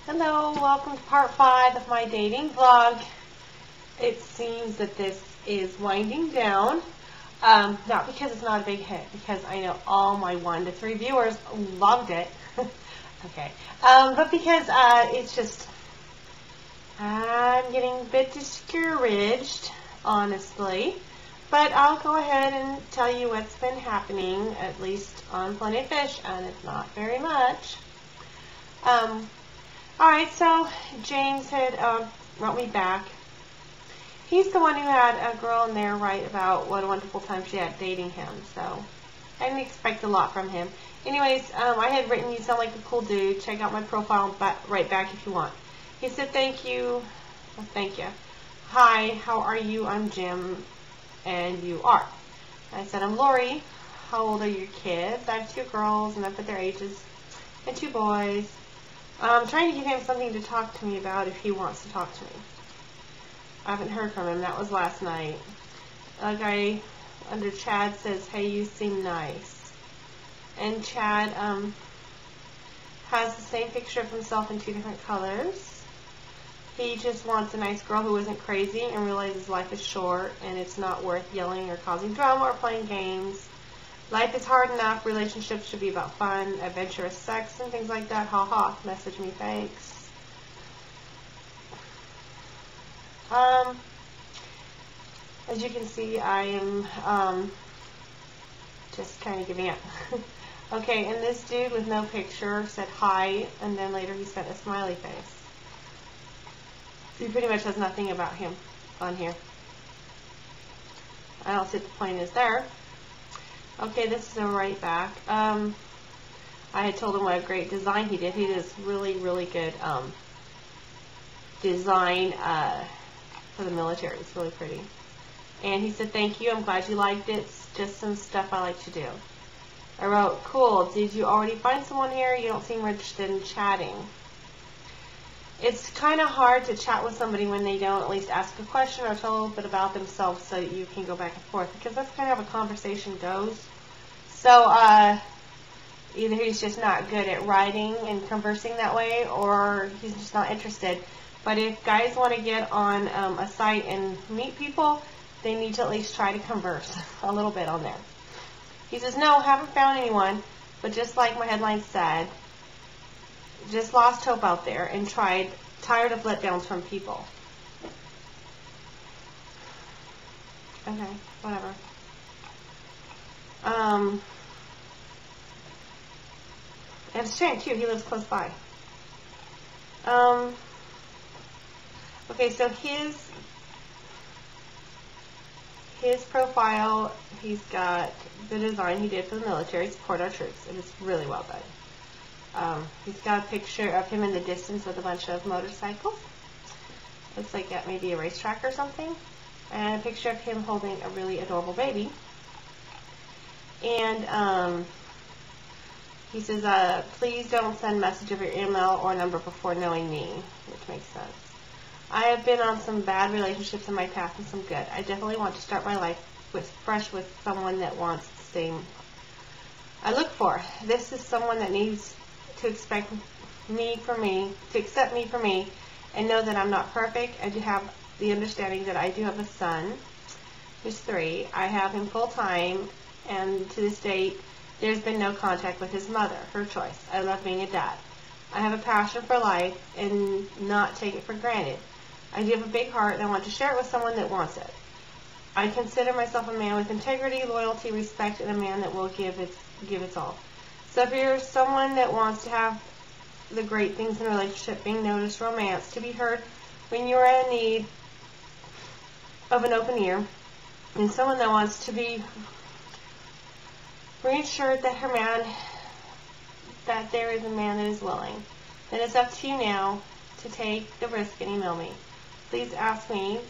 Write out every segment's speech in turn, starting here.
Hello, welcome to part 5 of my dating vlog. It seems that this is winding down. Not because it's not a big hit, because I know all my 1 to 3 viewers loved it. Okay. But because it's just, I'm getting a bit discouraged, honestly. But I'll go ahead and tell you what's been happening, at least on Plenty of Fish, and it's not very much. Alright, so James had wrote me back. He's the one who had a girl in there write about what a wonderful time she had dating him, so I didn't expect a lot from him. Anyways, I had written, "You sound like a cool dude. Check out my profile and write back if you want." He said, "Thank you." Well, thank you. "Hi, how are you? I'm Jim, and you are." I said, "I'm Lori. How old are your kids?" "I have 2 girls, and I put their ages, and 2 boys. I'm trying to give him something to talk to me about if he wants to talk to me." I haven't heard from him. That was last night. A guy under Chad says, "Hey, you seem nice." And Chad has the same picture of himself in 2 different colors. He just wants a nice girl who isn't crazy and realizes life is short and it's not worth yelling or causing drama or playing games. Life is hard enough. Relationships should be about fun, adventurous sex, and things like that. Ha ha. Message me, thanks. As you can see, I am just kind of giving up. Okay, and this dude with no picture said hi, and then later he sent a smiley face. He pretty much has nothing about him on here. I don't see what the point is there. Okay, this is a write back. I had told him what a great design he did. He does really, really good design for the military. It's really pretty. And he said, "Thank you. I'm glad you liked it. It's just some stuff I like to do." I wrote, "Cool. Did you already find someone here? You don't seem interested in chatting." It's kind of hard to chat with somebody when they don't at least ask a question or tell a little bit about themselves so that you can go back and forth, because that's kind of how a conversation goes. So either he's just not good at writing and conversing that way, or he's just not interested. But if guys want to get on a site and meet people, they need to at least try to converse a little bit on there. He says, "No, haven't found anyone, but just like my headline said, just lost hope out there and tired of letdowns from people." Okay, whatever. And it's shame too, he lives close by. Okay, so his profile, he's got the design he did for the military, Support Our Troops, and it's really well done. He's got a picture of him in the distance with a bunch of motorcycles. Looks like at maybe a racetrack or something. And a picture of him holding a really adorable baby. And he says, "Please don't send message of your email or number before knowing me," which makes sense. "I have been on some bad relationships in my past and some good. I definitely want to start my life fresh with someone that wants the same I look for. This is someone that needs to accept me for me, and know that I'm not perfect, and to have the understanding that I do have a son who's 3. I have him full time, and to this date, there's been no contact with his mother. Her choice. I love being a dad. I have a passion for life and not take it for granted. I do have a big heart, and I want to share it with someone that wants it. I consider myself a man with integrity, loyalty, respect, and a man that will give its all." So if you're someone that wants to have the great things in a relationship, being noticed, romance, to be heard when you are in need of an open ear, and someone that wants to be reassured that that there is a man that is willing, then it's up to you now to take the risk and email me. Please ask me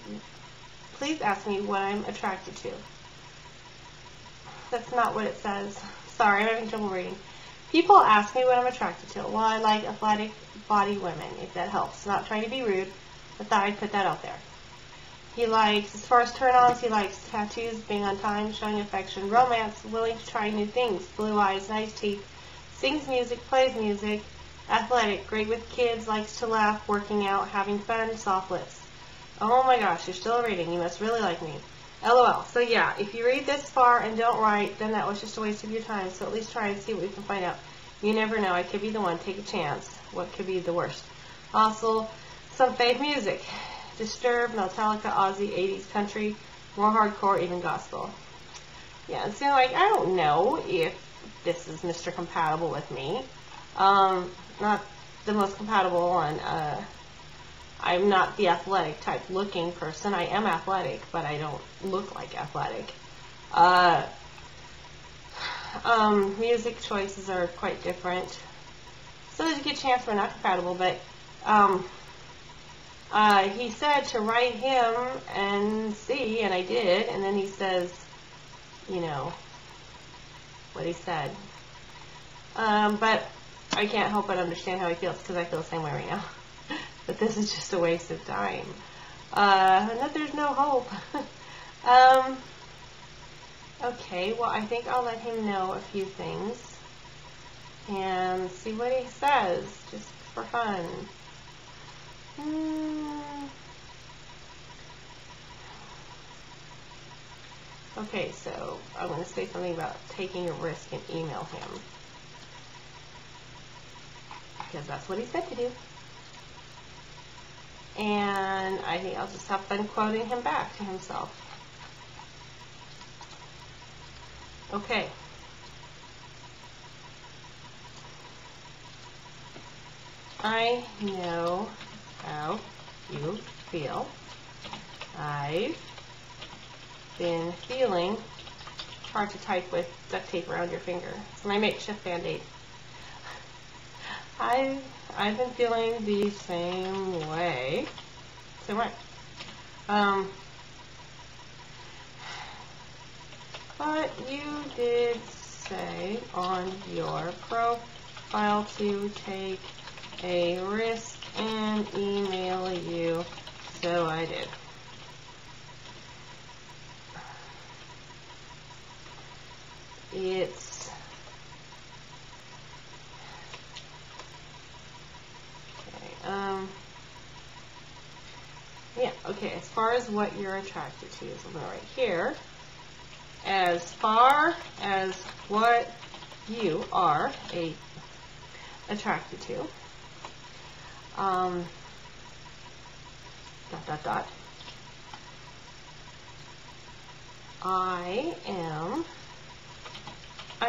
what I'm attracted to. That's not what it says. Sorry, I'm having trouble reading. People ask me what I'm attracted to. Well, I like athletic body women, if that helps. Not trying to be rude, but thought I'd put that out there. He likes, as far as turn-ons, he likes tattoos, being on time, showing affection, romance, willing to try new things, blue eyes, nice teeth, sings music, plays music, Athletic, great with kids, likes to laugh, working out, having fun, soft lips. Oh my gosh, you're still reading. You must really like me. LOL. So yeah, if you read this far and don't write, then that was just a waste of your time. So at least try and see what we can find out. You never know. I could be the one. Take a chance. What could be the worst? Also, some fave music. Disturbed, Metallica, Ozzy, 80s country, more hardcore, even gospel. Yeah, so like, I don't know if this is Mr. Compatible with me. Not the most compatible one. I'm not the athletic type looking person. I am athletic, but I don't look like athletic. Music choices are quite different. So there's a good chance we're not compatible, but he said to write him and see, and I did, and then he says, you know, what he said. But I can't help but understand how he feels, because I feel the same way right now. But this is just a waste of time. And that there's no hope. Okay, well, I think I'll let him know a few things and see what he says, just for fun. Okay, so I'm going to say something about taking a risk and email him, because that's what he said to do. And I think I'll just have fun quoting him back to himself. Okay. I know how you feel. I've been feeling, hard to type with duct tape around your finger. It's my makeshift Band-Aid. I've been feeling the same way. But you did say on your profile to take a risk and email you, so I did. It's okay, yeah, okay, as far as what you're attracted to, is something right here. As far as what you are attracted to, I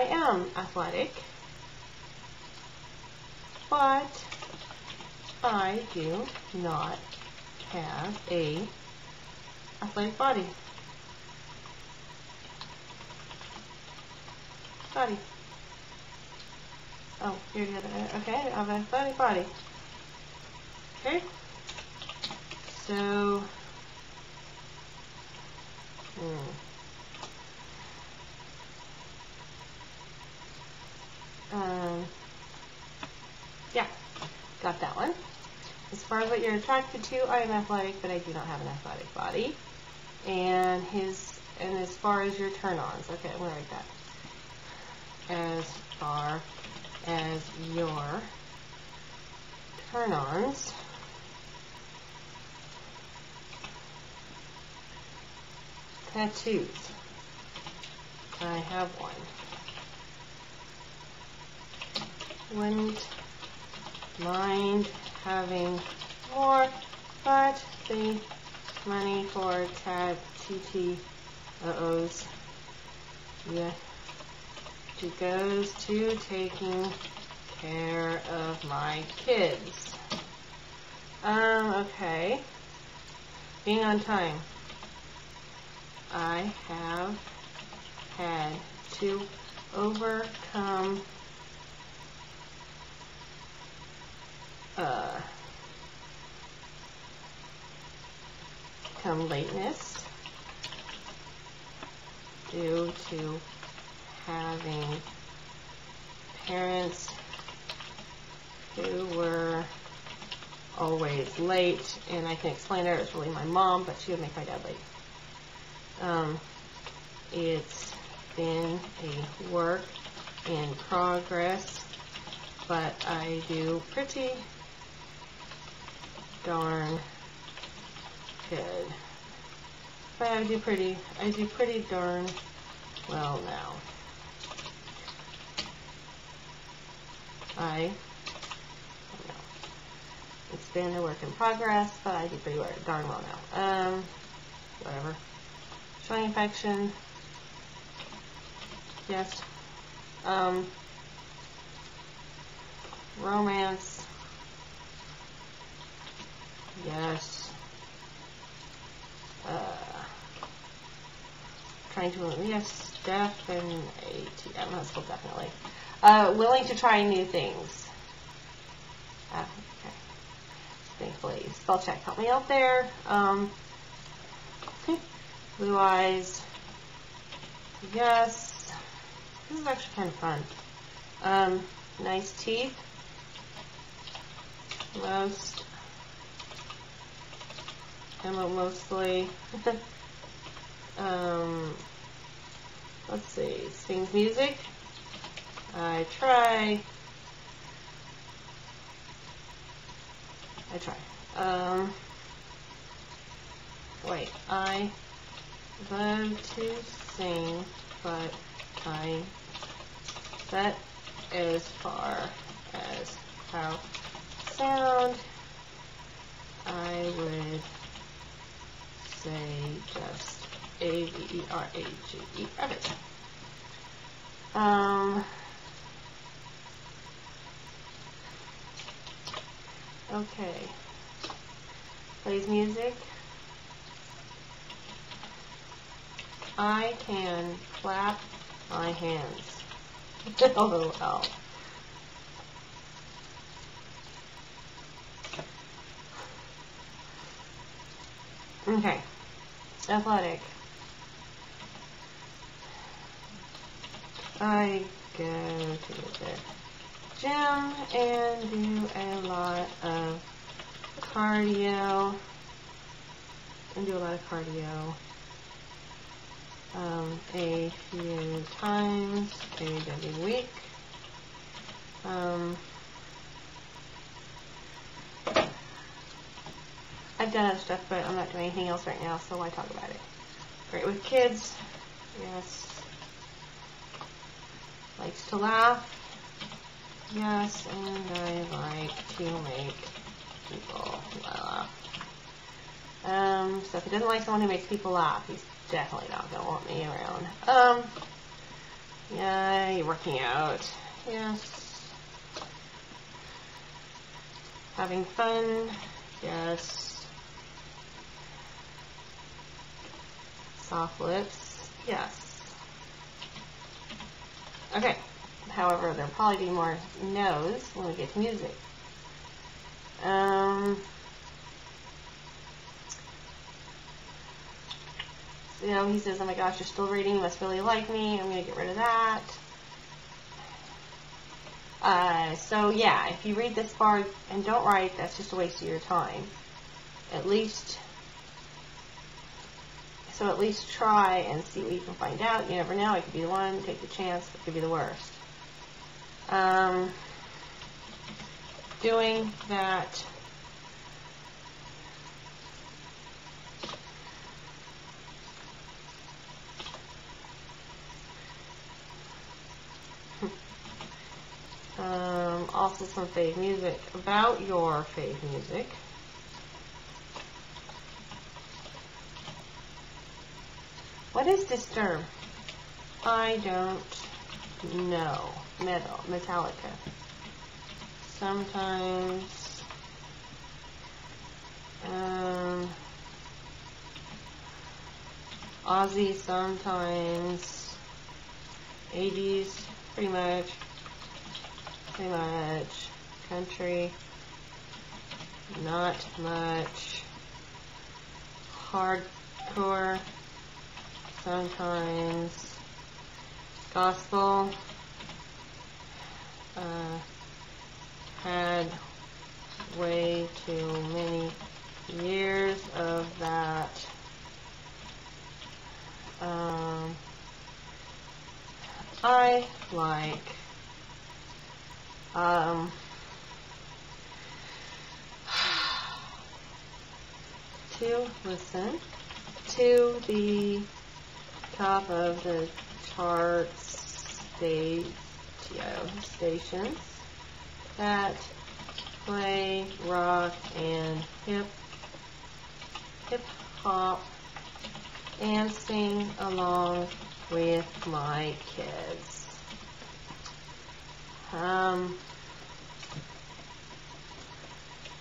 am athletic, but I do not have a athletic body. Oh, you're the other. Okay, I have an athletic body. Okay. So, yeah, got that one. As far as what you're attracted to, I am athletic, but I do not have an athletic body. And as far as your turn-ons, okay, I'm gonna write that. As far as your turn-ons, tattoos. I have one. Wouldn't mind having more, but the money for TTOs, yeah, it goes to taking care of my kids. Okay. Being on time. I have had to overcome lateness due to having parents who were always late, and I can explain that it's really my mom, but she would make my dad late. It's been a work in progress but I do pretty darn good. But I do pretty darn well now. I don't know. It's been a work in progress, but I do pretty darn well now. Whatever. Showing infection. Yes. Romance. Yes. Trying to, yes, definitely. I'm not still definitely. Willing to try new things. Okay. Thankfully. Spell check. Help me out there. Blue eyes. Yes. This is actually kind of fun. Nice teeth. Mostly. Let's see. Sings music. I try. Wait. I love to sing, but I set as far as how sound. I would say just A-V-E-R-A-G-E. Okay. Okay. Plays music. I can clap my hands. Oh, wow. Okay. Athletic. I go to the gym and do a lot of cardio. A few times every week. I've done other stuff, but I'm not doing anything else right now, so why talk about it? Great with kids. Yes. Likes to laugh. Yes, and I like to make people laugh. So if he doesn't like someone who makes people laugh, he's definitely not going to want me around. Yeah, you're working out. Yes. Having fun. Yes. Soft lips. Yes. Okay. However, there'll probably be more no's when we get to music. You know, he says, oh my gosh, you're still reading, you must really like me, I'm going to get rid of that. So yeah, if you read this far and don't write, that's just a waste of your time. At least try and see what you can find out. You never know, it could be the one, take the chance, it could be the worst. Doing that also some fave music. About your fave music. What is Disturb? I don't know. Metallica. Sometimes. Ozzy sometimes. 80s, pretty much. Country, not much. Hardcore, sometimes. Gospel, had way too many years of that. To listen to the top of the charts stations that play rock and hip hop and sing along with my kids.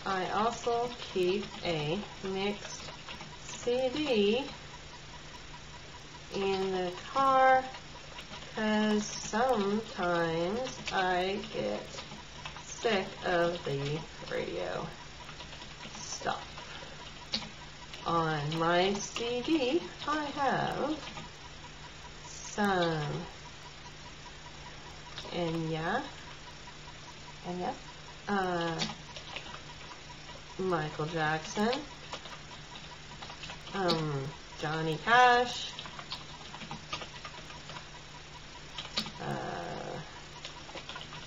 I also keep a mixed CD in the car because sometimes I get sick of the radio stuff. On my CD, I have some Enya, Michael Jackson, Johnny Cash,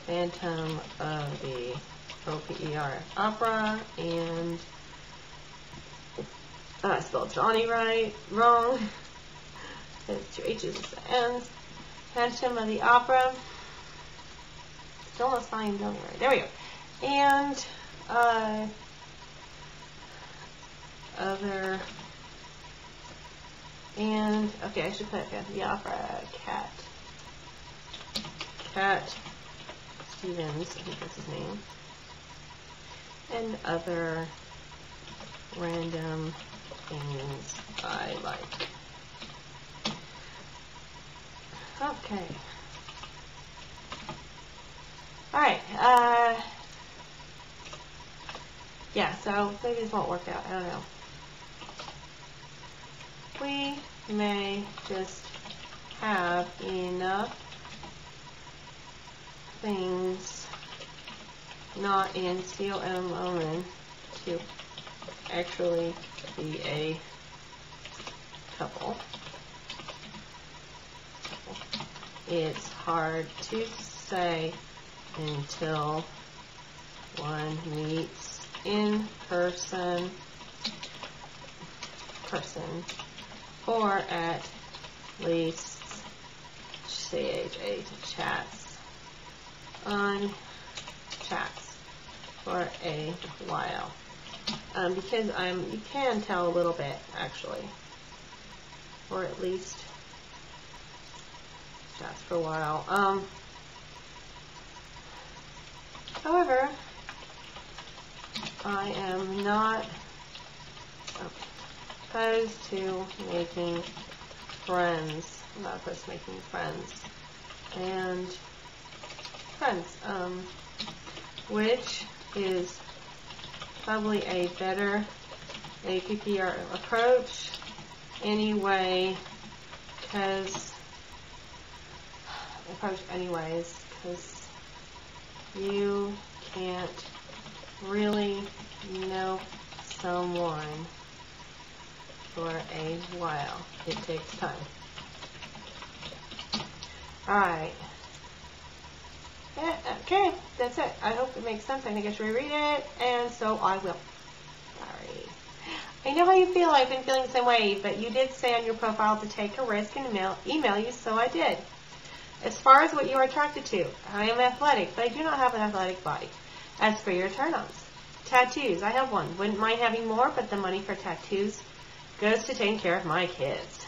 Phantom of the Opera, and I spelled Johnny wrong. There's 2 H's at the end. Phantom of the Opera. Still not spelling Johnny right. There we go. And okay, I should put Phantom of the Opera. Cat Stevens, I think that's his name. And other random things I like. Okay. Alright, yeah, so maybe this won't work out, I don't know. We may just have enough things not in COM moment to actually be a couple. It's hard to say until one meets in person or at least chats for a while. Because you can tell a little bit actually, or at least chats for a while. However, I am not opposed to making friends. I'm not opposed to making friends. Which is probably a better APPR approach anyway, because you can't really know someone for a while. It takes time. Alright. Yeah, okay, that's it. I hope it makes sense. I think I should reread it, and so I will. Sorry. I know how you feel. I've been feeling the same way, but you did say on your profile to take a risk and email you, so I did. As far as what you are attracted to, I am athletic, but I do not have an athletic body. As for your turn-ons, tattoos, I have one. Wouldn't mind having more, but the money for tattoos goes to taking care of my kids.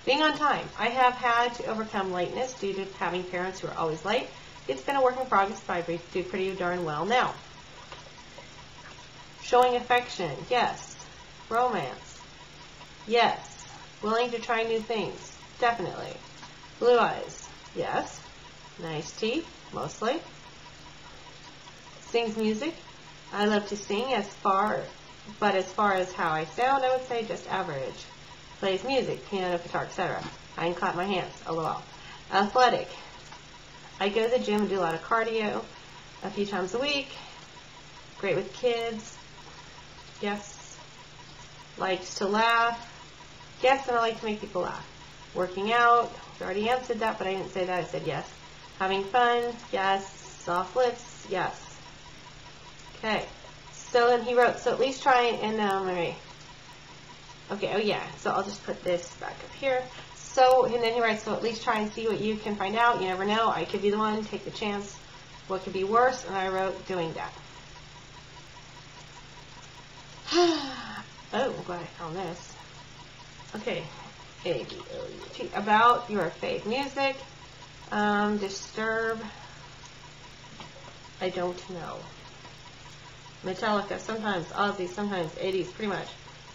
Being on time, I have had to overcome lateness due to having parents who are always late. It's been a work in progress, but I do pretty darn well now. Showing affection, yes. Romance, yes. Willing to try new things, definitely. Blue eyes, yes. Nice teeth, mostly. Sings music. I love to sing, but as far as how I sound, I would say just average. Plays music, piano, guitar, etc. I can clap my hands, lol. Athletic. I go to the gym and do a lot of cardio a few times a week. Great with kids. Yes. Likes to laugh. Yes, and I like to make people laugh. Working out. I already answered that, but I didn't say that. I said yes. Having fun. Yes. Soft lips, yes. Okay. So then he wrote, so at least try and, okay, oh yeah, so I'll just put this back up here. So, and then he writes, so at least try and see what you can find out. You never know. I could be the one. Take the chance. What could be worse? And I wrote, doing that. Oh, I'm glad I found this. Okay. A-B-O-U-T. About your fave music. Disturb. I don't know. Metallica, sometimes. Ozzy, sometimes. 80s, pretty much.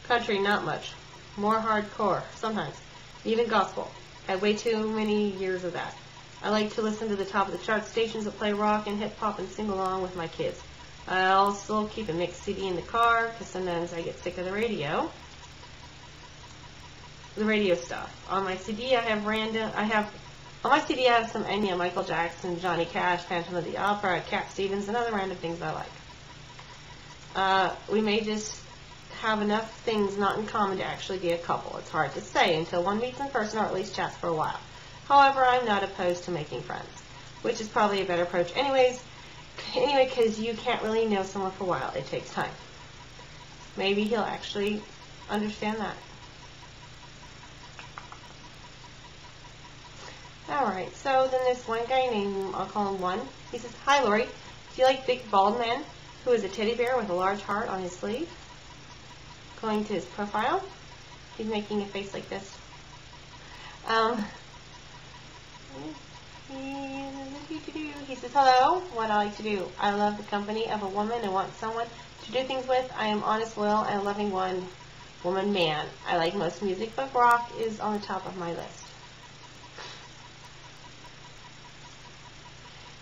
Country, not much. More hardcore, sometimes. Even gospel. Had way too many years of that. I like to listen to the top of the chart stations that play rock and hip-hop and sing along with my kids. I also keep a mixed CD in the car because sometimes I get sick of the radio. The radio stuff. On my CD I have some Enya, Michael Jackson, Johnny Cash, Phantom of the Opera, Cat Stevens, and other random things I like. We may just have enough things not in common to actually be a couple. It's hard to say until one meets in person or at least chats for a while. However, I'm not opposed to making friends, which is probably a better approach anyway, because you can't really know someone for a while. It takes time. Maybe he'll actually understand that. Alright, so then this one guy named, I'll call him One. He says, hi Lori, do you like big bald men who is a teddy bear with a large heart on his sleeve? Going to his profile, he's making a face like this. He says, hello, what I like to do. I love the company of a woman and want someone to do things with. I am honest, loyal, and a loving woman man. I like most music, but rock is on the top of my list.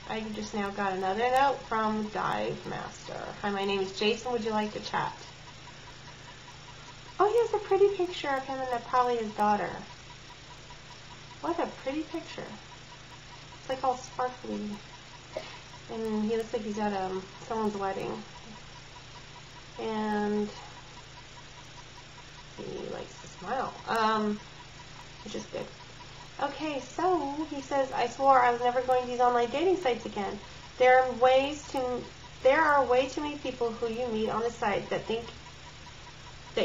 I just now got another note from Dive Master. Hi, my name is Jason. Would you like to chat? Oh, he has a pretty picture of him and probably his daughter. What a pretty picture. It's like all sparkly. And he looks like he's at someone's wedding. And he likes to smile. Which is good. Okay, so he says, I swore I was never going to use online dating sites again. There are way too many people who you meet on the site that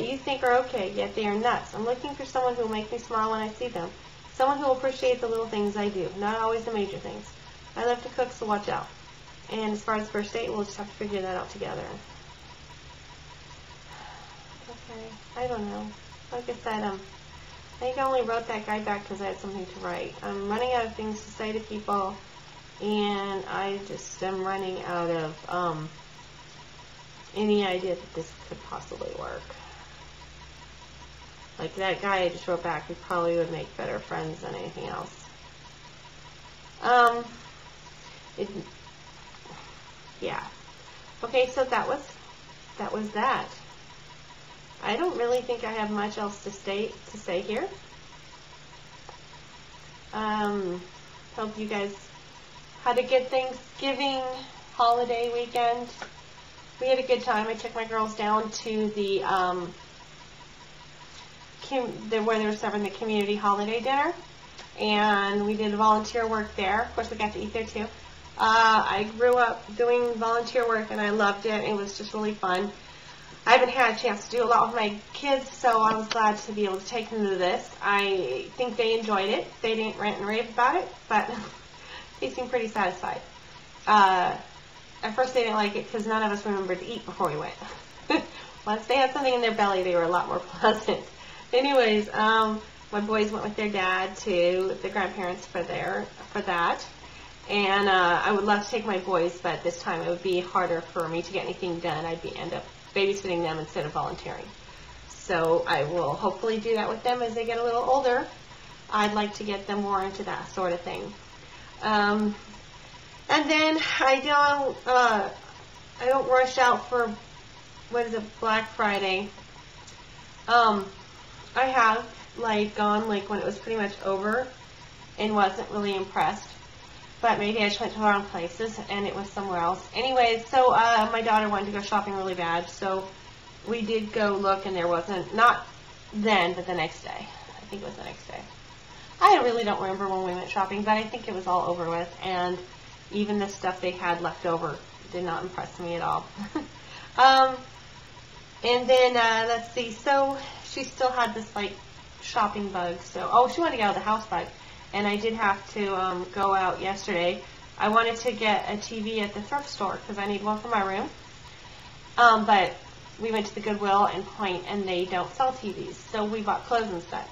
you think are okay, yet they are nuts. I'm looking for someone who will make me smile when I see them. Someone who will appreciate the little things I do, not always the major things. I love to cook, so watch out. And as far as first date, we'll just have to figure that out together. Okay, I don't know. Like I said, I think I only wrote that guy back because I had something to write. I'm running out of things to say to people, and I just am running out of any idea that this could possibly work. Like that guy I just wrote back, we probably would make better friends than anything else. Yeah. Okay, so that was that. I don't really think I have much else to say here. Hope you guys had a good Thanksgiving holiday weekend. We had a good time. I took my girls down to the where they were serving the community holiday dinner, and we did volunteer work there. Of course, we got to eat there too. I grew up doing volunteer work, and I loved it. It was just really fun. I haven't had a chance to do a lot with my kids, so I was glad to be able to take them to this. I think they enjoyed it. They didn't rant and rave about it, but they seemed pretty satisfied. At first they didn't like it because none of us remembered to eat before we went. Once they had something in their belly, they were a lot more pleasant. Anyways, my boys went with their dad to the grandparents for that. And I would love to take my boys, but this time it would be harder for me to get anything done. I'd end up babysitting them instead of volunteering. So I will hopefully do that with them as they get a little older. I'd like to get them more into that sort of thing. And then I don't rush out for, Black Friday. I have gone when it was pretty much over and wasn't really impressed. But maybe I just went to the wrong places and it was somewhere else. Anyways, so my daughter wanted to go shopping really bad, so we did go look, and there wasn't, not then, but the next day. I think it was the next day. I really don't remember when we went shopping, but I think it was all over with, and Even the stuff they had left over did not impress me at all. And then, let's see, so she still had this, like, shopping bug. So, oh, she wanted to get out of the house bug. And I did have to go out yesterday. I wanted to get a TV at the thrift store because I need one for my room. But we went to the Goodwill and Point, and they don't sell TVs. So we bought clothes instead.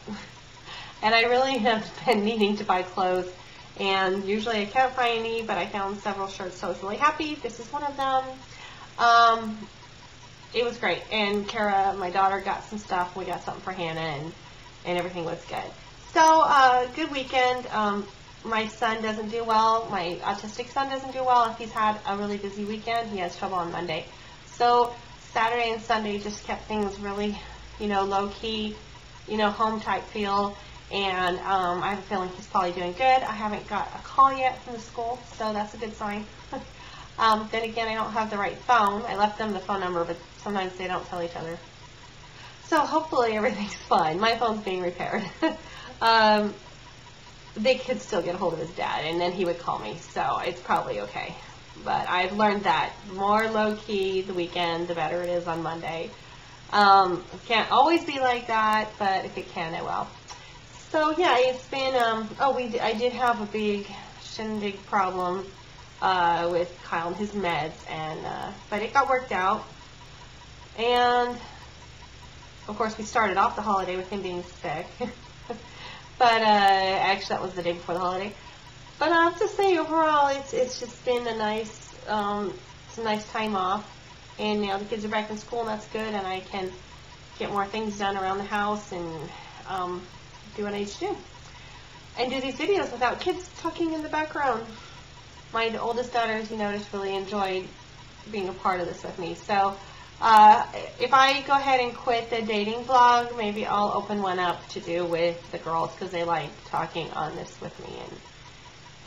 And I really have been needing to buy clothes. And usually I can't find any, but I found several shirts, so I was really happy. This is one of them. It was great. And Kara, my daughter, got some stuff. We got something for Hannah, and everything was good. So, good weekend. My son doesn't do well. My autistic son doesn't do well if he's had a really busy weekend. He has trouble on Monday. So, Saturday and Sunday just kept things really, low-key, home type feel. And I have a feeling he's probably doing good. I haven't got a call yet from the school, so that's a good sign. Then again, I don't have the right phone. I left them the phone number, but sometimes they don't tell each other. So hopefully everything's fine. My phone's being repaired. They could still get a hold of his dad, and then he would call me, so it's probably okay. But I've learned that more low-key the weekend, the better it is on Monday. It can't always be like that, but if it can, it will. So yeah, it's been, I did have a big shindig problem with Kyle and his meds, but it got worked out. And of course we started off the holiday with him being sick. But actually that was the day before the holiday. But I have to say overall it's just been a nice time off. And now the kids are back in school, and that's good, and I can get more things done around the house and do what I need to do. And do these videos without kids talking in the background. My oldest daughter, as you noticed, really enjoyed being a part of this with me. So if I go ahead and quit the dating vlog, maybe I'll open one up to do with the girls because they like talking on this with me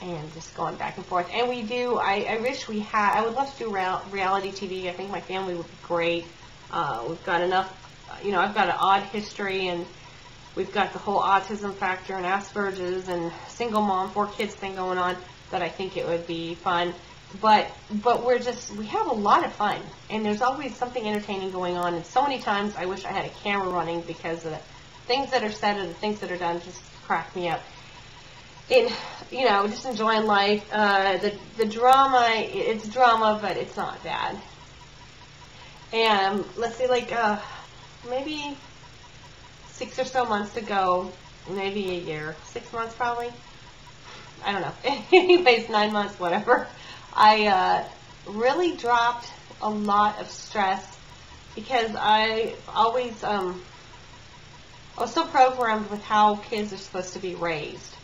and just going back and forth. And we do, I wish we had, I would love to do reality TV. I think my family would be great. We've got enough, I've got an odd history, and we've got the whole autism factor and Asperger's and single mom, 4 kids thing going on, that I think it would be fun. But we have a lot of fun, and there's always something entertaining going on, and so many times I wish I had a camera running because the things that are said or the things that are done just crack me up. And, just enjoying life. The drama, it's drama, but it's not bad. And let's see, maybe 6 or so months ago, maybe a year, 6 months probably, I don't know, anyways, 9 months, whatever, I really dropped a lot of stress because I always, I was so programmed with how kids are supposed to be raised.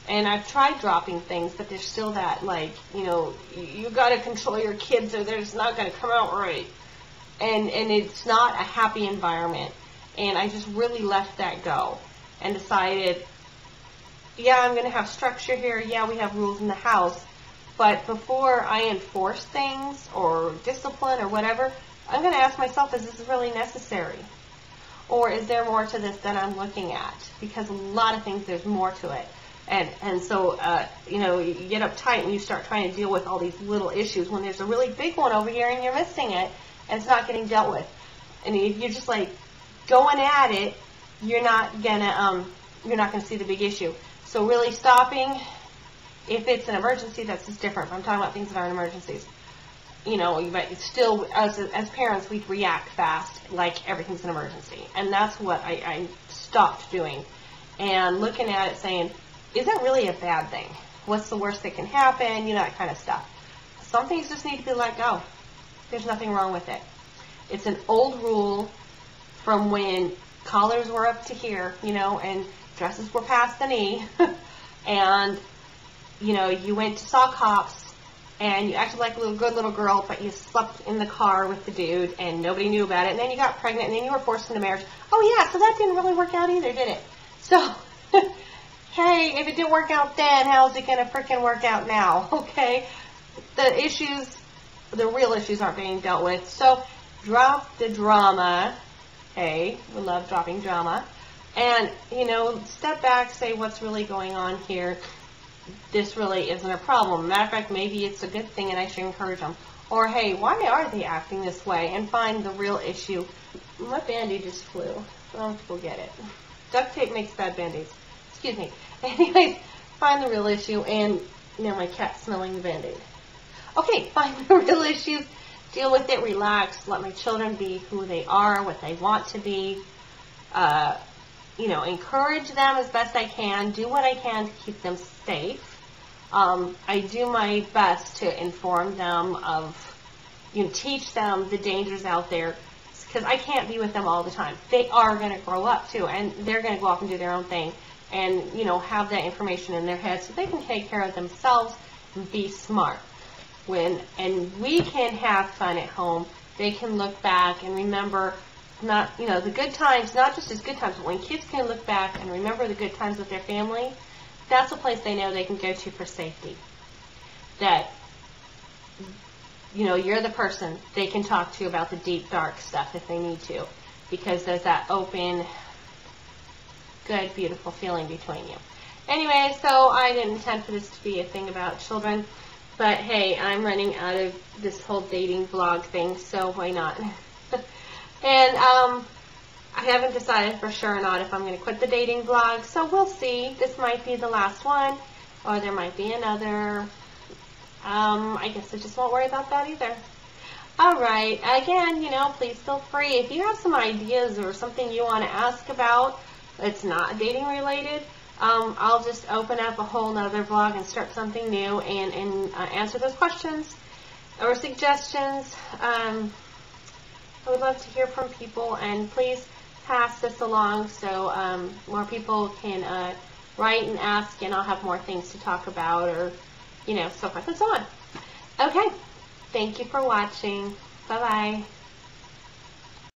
And I've tried dropping things, but there's still that, you got to control your kids or they're just not going to come out right. And it's not a happy environment. And I just really let that go and decided, yeah, I'm going to have structure here. Yeah, we have rules in the house. But before I enforce things or discipline or whatever, I'm going to ask myself, is this really necessary? Or is there more to this than I'm looking at? Because a lot of things, there's more to it. And so, you get uptight and you start trying to deal with all these little issues when there's a really big one over here and you're missing it and it's not getting dealt with. And if you're just like going at it, you're not gonna see the big issue. So really stopping, if it's an emergency, that's just different. I'm talking about things that aren't emergencies. But still, as parents, we react fast like everything's an emergency. And that's what I stopped doing. And looking at it saying, is that really a bad thing? What's the worst that can happen? That kind of stuff. Some things just need to be let go. There's nothing wrong with it. It's an old rule from when collars were up to here, and dresses were past the knee. And, you went to sock hops and you acted like a good little girl, but you slept in the car with the dude and nobody knew about it. And then you got pregnant and then you were forced into marriage. Oh, yeah, so that didn't really work out either, did it? So... hey, if it didn't work out then, how's it going to frickin' work out now, okay? The real issues aren't being dealt with. So, drop the drama. Hey, we love dropping drama. And, step back, say what's really going on here. this really isn't a problem. Matter of fact, maybe it's a good thing and I should encourage them. Or, hey, why are they acting this way? And find the real issue. My Band-Aid just flew. I'll go get it. Duct tape makes bad Band-Aids. Excuse me. Anyways, find the real issue, and now my cat's smelling the Band-Aid. Okay, find the real issues, deal with it, relax, let my children be who they are, what they want to be. You know, encourage them as best I can, do what I can to keep them safe. I do my best to inform them of, you know, teach them the dangers out there, because I can't be with them all the time. They are going to grow up too, and they're going to go off and do their own thing, and, you know, have that information in their head so they can take care of themselves and be smart. And we can have fun at home. They can look back and remember, not, you know, the good times, not just as good times, but when kids can look back and remember the good times with their family, that's a place they know they can go to for safety. That, you know, you're the person they can talk to about the deep, dark stuff if they need to, because there's that open, good, beautiful feeling between you. Anyway, so I didn't intend for this to be a thing about children, but hey, I'm running out of this whole dating vlog thing, so why not? And I haven't decided for sure or not if I'm going to quit the dating vlog, so we'll see. This might be the last one, or there might be another. I guess I just won't worry about that either. Alright, again, you know, please feel free. If you have some ideas or something you want to ask about that's not dating related, I'll just open up a whole nother vlog and start something new and answer those questions or suggestions. I would love to hear from people, and please pass this along so more people can write and ask, and I'll have more things to talk about, or, you know, so forth and so on. Okay, thank you for watching. Bye-bye.